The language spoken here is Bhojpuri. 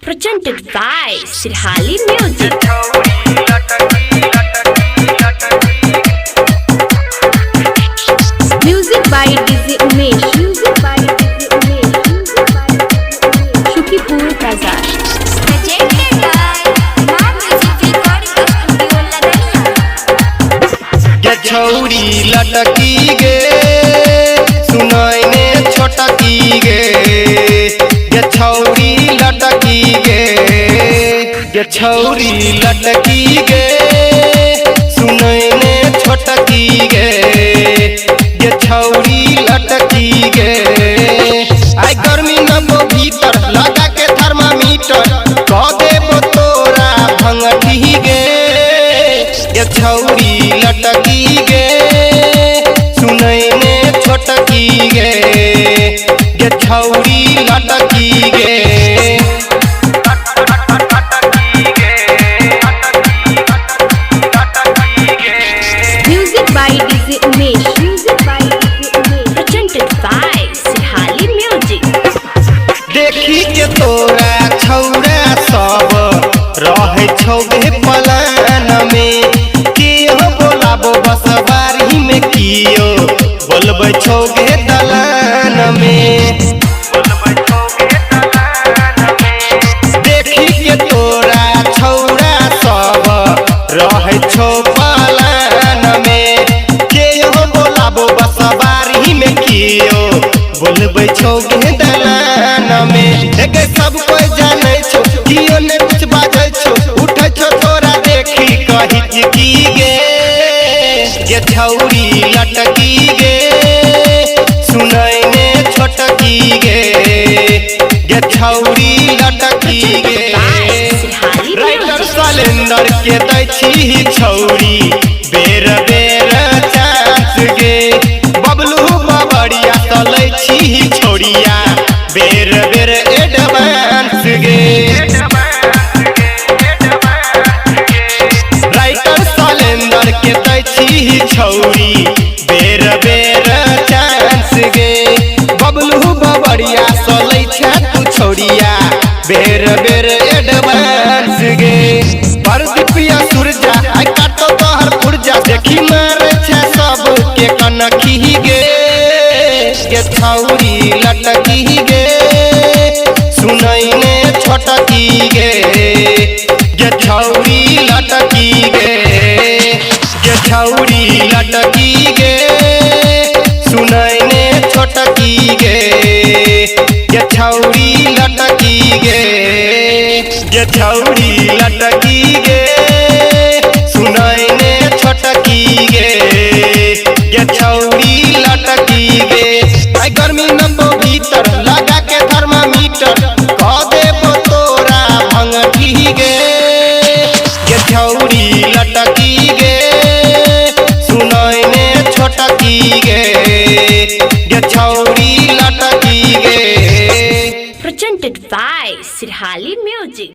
Presented by Sirhali Music. Music by DJ Umesh. Shukipur Bazaar. Presented by Ma Music Recording Studio, Ladania. ये छौरी लटकी गे सुनाइने छोटकी गे ये छौरी लटकी गे ये छौरी लटकी गे सुनाइने छोटकी गे ये छौरी लटकी गे आई गर्मी नबो भीतर लगा के थर्मामीटर कह देबो तोरा भंगठी गे ये छौरी लटकी गे सुनैने छोटकी गे ये छौरी लटकी गे Music by DJ Umesh. Presented by Sirhali Music. देखी के तोरा छौरा सब रहे छौगे पलान में कियो बोलाबो बसवारी में कियो बोलबै छौगे दलान में देखी के तोरा छौरा सब रहे छौ पलान में कियो बोलाबो बसवारी में कियो बोलबै छौगे दलान में एक सब कोई जाने छौ कियो ने कुछ बाजै छौ उठै छौ तोरा देखी कहि की गे ये छौरी लटकी गे सुनैने छोटकी गे ये छौरी लटकी गे राइटर सिलेंडर के दै छी छौरी बेर बेर चांस गे बबलू बबड़िया तलै छी छोड़िया बेर बेर एडवांस गे राइटर सिलेंडर के दै छी छौरी बेर बेर चांस गे बबलू बबड़िया सलै छ तू छोड़िया बेर बेर एडवांस गे परदीपिया सूरजा आई काटो तोहर पुरजा देखी मारे छ सब के कनखी गे ये छौरी लटकी गे सुनैने छोटकी गे ये छौरी लटकी गे ये छौरी लटकी गे सुनैने छोटकी गे ये छौरी लटकी गे ये छौरी लटकी गे सुनैने छोटकी गे ये छौरी लटकी गे आई गर्मी नबो भीतर लगा के थर्मामीटर कह देबो तोरा भंगठी गे ये छौरी लटकी गे सुनैने छोटकी गे ये छौरी लटकी गे Presented by Sirhali Music.